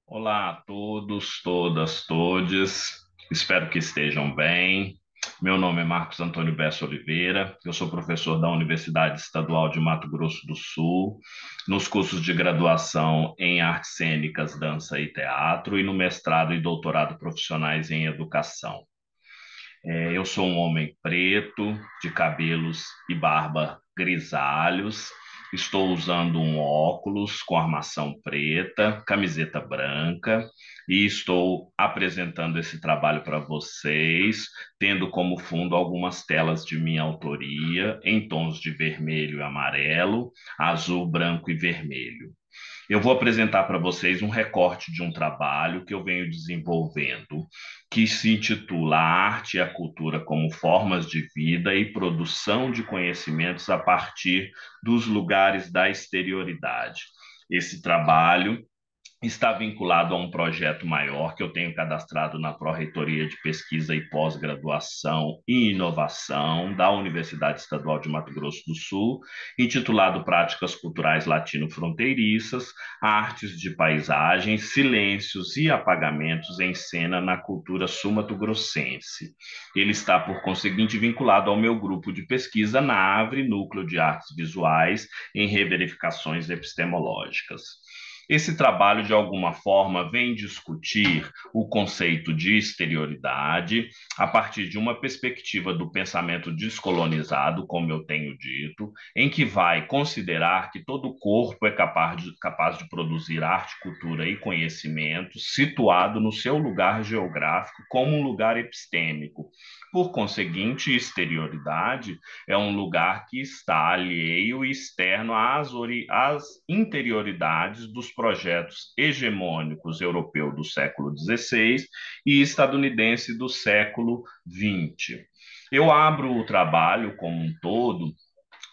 Olá a todos, todas, todes. Espero que estejam bem. Meu nome é Marcos Antônio Bessa Oliveira. Eu sou professor da Universidade Estadual de Mato Grosso do Sul, nos cursos de graduação em Artes Cênicas, Dança e Teatro e no mestrado e doutorado profissionais em Educação. Eu sou um homem preto, de cabelos e barba grisalhos. Estou usando um óculos com armação preta, camiseta branca, e estou apresentando esse trabalho para vocês, tendo como fundo algumas telas de minha autoria, em tons de vermelho e amarelo, azul, branco e vermelho. Eu vou apresentar para vocês um recorte de um trabalho que eu venho desenvolvendo, que se intitula A Arte e a Cultura como Formas de Vida e Produção de Conhecimentos a partir dos Lugares da Exterioridade. Esse trabalho está vinculado a um projeto maior que eu tenho cadastrado na Pró-Reitoria de Pesquisa e Pós-Graduação e Inovação da Universidade Estadual de Mato Grosso do Sul, intitulado Práticas Culturais Latino-Fronteiriças, Artes de Paisagem, Silêncios e Apagamentos em Cena na Cultura Sul-Mato-Grossense. Ele está, por conseguinte, vinculado ao meu grupo de pesquisa NAVRE, Núcleo de Artes Visuais, em Reverificações Epistemológicas. Esse trabalho, de alguma forma, vem discutir o conceito de exterioridade a partir de uma perspectiva do pensamento descolonizado, como eu tenho dito, em que vai considerar que todo corpo é capaz de produzir arte, cultura e conhecimento situado no seu lugar geográfico como um lugar epistêmico. Por conseguinte, exterioridade é um lugar que está alheio e externo às interioridades dos projetos hegemônicos europeu do século XVI e estadunidense do século XX. Eu abro o trabalho como um todo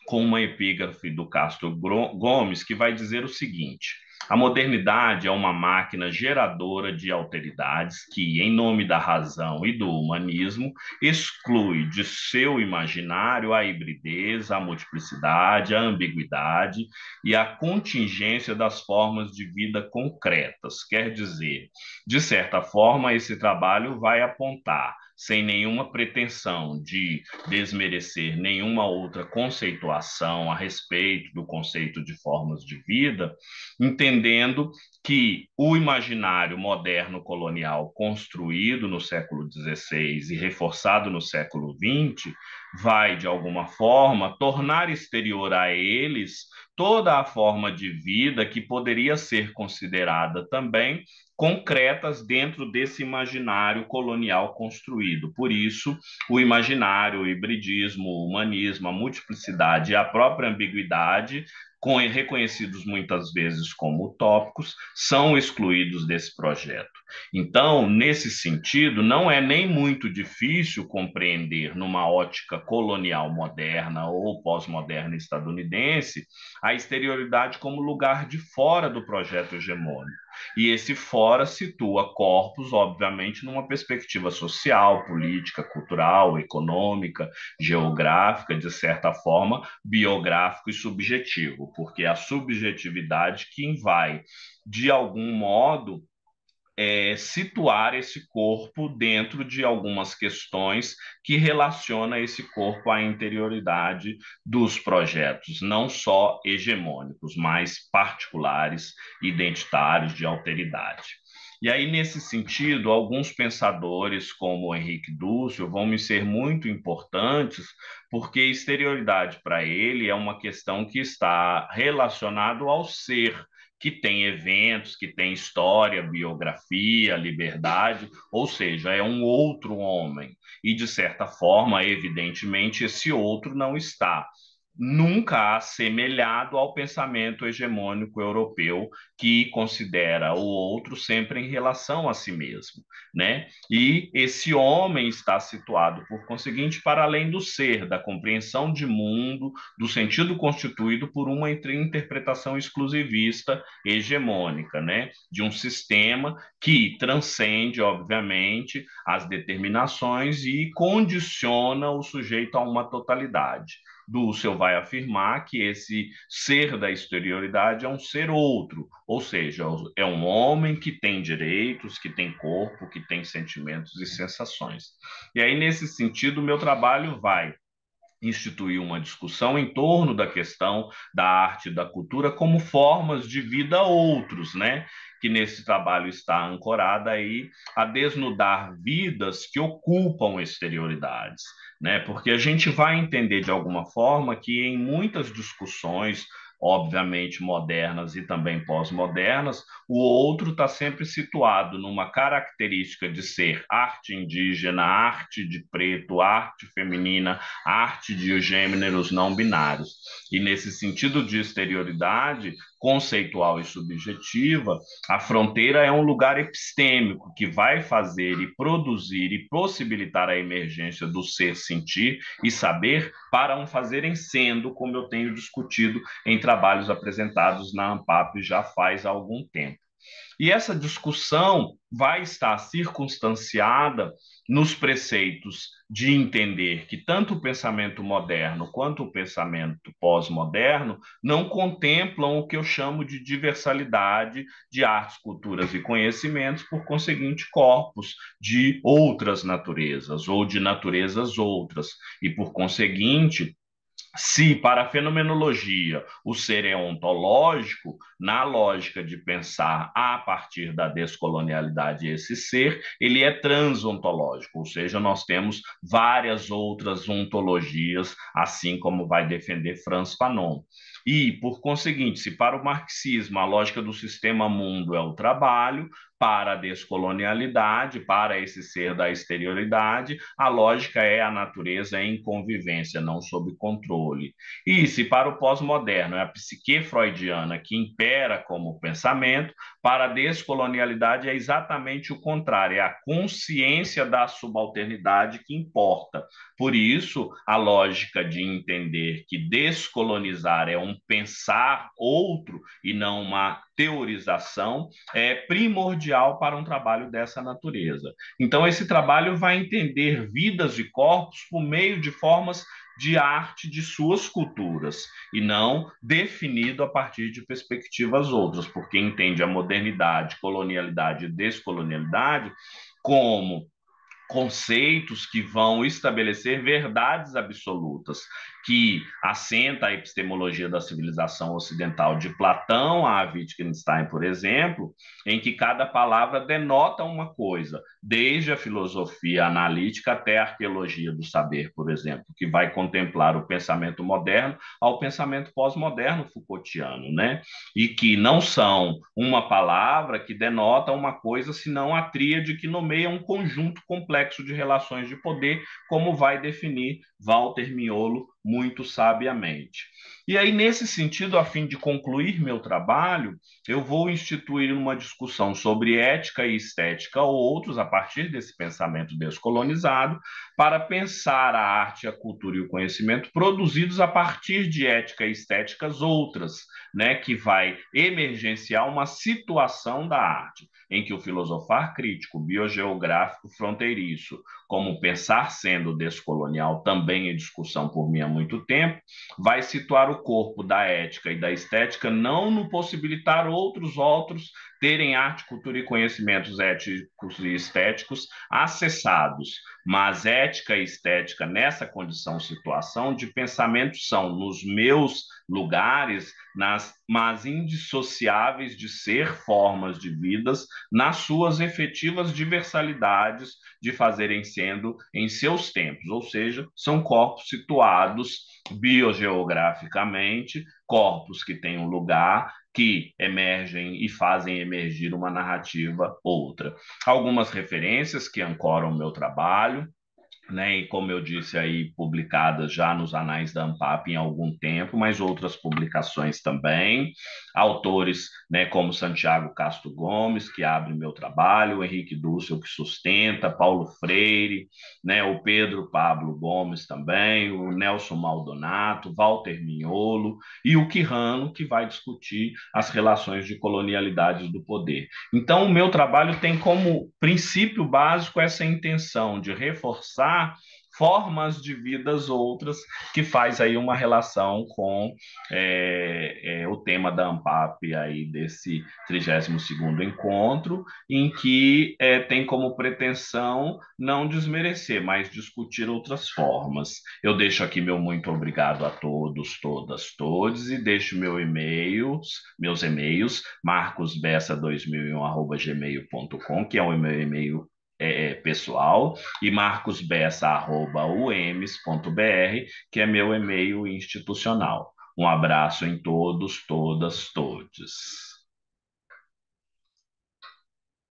com uma epígrafe do Castro Gomes que vai dizer o seguinte: a modernidade é uma máquina geradora de alteridades que, em nome da razão e do humanismo, exclui de seu imaginário a hibridez, a multiplicidade, a ambiguidade e a contingência das formas de vida concretas. Quer dizer, de certa forma, esse trabalho vai apontar sem nenhuma pretensão de desmerecer nenhuma outra conceituação a respeito do conceito de formas de vida, entendendo que o imaginário moderno colonial construído no século XVI e reforçado no século XX vai, de alguma forma, tornar exterior a eles toda a forma de vida que poderia ser considerada também concretas dentro desse imaginário colonial construído. Por isso, o imaginário, o hibridismo, o humanismo, a multiplicidade e a própria ambiguidade, reconhecidos muitas vezes como utópicos, são excluídos desse projeto. Então, nesse sentido, não é nem muito difícil compreender, numa ótica colonial moderna ou pós-moderna estadunidense, a exterioridade como lugar de fora do projeto hegemônico. E esse fora situa corpos, obviamente, numa perspectiva social, política, cultural, econômica, geográfica, de certa forma, biográfico e subjetivo, porque é a subjetividade que vai, de algum modo, situar esse corpo dentro de algumas questões que relaciona esse corpo à interioridade dos projetos, não só hegemônicos, mas particulares, identitários, de alteridade. E aí, nesse sentido, alguns pensadores, como Henrique Dussel, vão me ser muito importantes, porque exterioridade para ele é uma questão que está relacionado ao ser, que tem eventos, que tem história, biografia, liberdade, ou seja, é um outro homem. E, de certa forma, evidentemente, esse outro não está nunca assemelhado ao pensamento hegemônico europeu que considera o outro sempre em relação a si mesmo, né? E esse homem está situado, por conseguinte, para além do ser, da compreensão de mundo, do sentido constituído por uma interpretação exclusivista hegemônica, né? De um sistema que transcende, obviamente, as determinações e condiciona o sujeito a uma totalidade. Dussel vai afirmar que esse ser da exterioridade é um ser outro, ou seja, é um homem que tem direitos, que tem corpo, que tem sentimentos e sensações. E aí, nesse sentido, o meu trabalho vai instituir uma discussão em torno da questão da arte e da cultura como formas de vida outros, né? Que nesse trabalho está ancorada aí a desnudar vidas que ocupam exterioridades, né? Porque a gente vai entender de alguma forma que em muitas discussões, obviamente modernas e também pós-modernas, o outro está sempre situado numa característica de ser arte indígena, arte de preto, arte feminina, arte de gêneros não binários. E nesse sentido de exterioridade conceitual e subjetiva, a fronteira é um lugar epistêmico que vai fazer e produzir e possibilitar a emergência do ser sentir e saber para um fazer em sendo, como eu tenho discutido em trabalhos apresentados na ANPAP já faz algum tempo. E essa discussão vai estar circunstanciada nos preceitos de entender que tanto o pensamento moderno quanto o pensamento pós-moderno não contemplam o que eu chamo de diversalidade de artes, culturas e conhecimentos, por conseguinte, corpos de outras naturezas ou de naturezas outras. E, por conseguinte, se para a fenomenologia o ser é ontológico, na lógica de pensar a partir da descolonialidade esse ser, ele é transontológico, ou seja, nós temos várias outras ontologias, assim como vai defender Franz Fanon. E, por conseguinte, se para o marxismo a lógica do sistema mundo é o trabalho, para a descolonialidade, para esse ser da exterioridade, a lógica é a natureza em convivência, não sob controle. E se para o pós-moderno é a psique freudiana que impera como pensamento, para a descolonialidade é exatamente o contrário, é a consciência da subalternidade que importa. Por isso, a lógica de entender que descolonizar é um pensar outro e não uma teorização é primordial para um trabalho dessa natureza. Então, esse trabalho vai entender vidas e corpos por meio de formas de arte de suas culturas, e não definido a partir de perspectivas outras, porque entende a modernidade, colonialidade e descolonialidade como conceitos que vão estabelecer verdades absolutas, que assenta a epistemologia da civilização ocidental de Platão a Wittgenstein, por exemplo, em que cada palavra denota uma coisa, desde a filosofia analítica até a arqueologia do saber, por exemplo, que vai contemplar o pensamento moderno ao pensamento pós-moderno Foucaultiano, né? E que não são uma palavra que denota uma coisa, senão a tríade que nomeia um conjunto complexo de relações de poder, como vai definir Walter Miolo muito sabiamente. E aí, nesse sentido, a fim de concluir meu trabalho, eu vou instituir uma discussão sobre ética e estética ou outros, a partir desse pensamento descolonizado, para pensar a arte, a cultura e o conhecimento produzidos a partir de ética e estéticas outras, né, que vai emergenciar uma situação da arte, em que o filosofar crítico, biogeográfico, fronteiriço, como pensar sendo descolonial, também em discussão por mim há muito tempo, vai situar o corpo da ética e da estética não no possibilitar outros terem arte, cultura e conhecimentos éticos e estéticos acessados, mas ética e estética nessa condição, situação de pensamento são nos meus lugares, mas indissociáveis de ser formas de vidas nas suas efetivas diversalidades de fazerem sendo em seus tempos, ou seja, são corpos situados biogeograficamente, corpos que têm um lugar, que emergem e fazem emergir uma narrativa outra. Algumas referências que ancoram o meu trabalho, né, e como eu disse aí, publicadas já nos anais da ANPAP em algum tempo, mas outras publicações também, autores, né, como Santiago Castro Gomes, que abre meu trabalho, o Henrique Dussel, que sustenta, Paulo Freire, né, o Pedro Pablo Gomes também, o Nelson Maldonato, Walter Mignolo e o Quirrano, que vai discutir as relações de colonialidades do poder. Então, o meu trabalho tem como princípio básico essa intenção de reforçar formas de vidas outras, que faz aí uma relação com o tema da ANPAP aí desse 32º encontro, em que tem como pretensão não desmerecer, mas discutir outras formas. Eu deixo aqui meu muito obrigado a todos, todas, todes, e deixo meus e-mails, marcosbessa2001@gmail.com, que é o meu e-mail pessoal, e marcosbessa@uems.br, que é meu e-mail institucional. Um abraço em todos, todas, todes.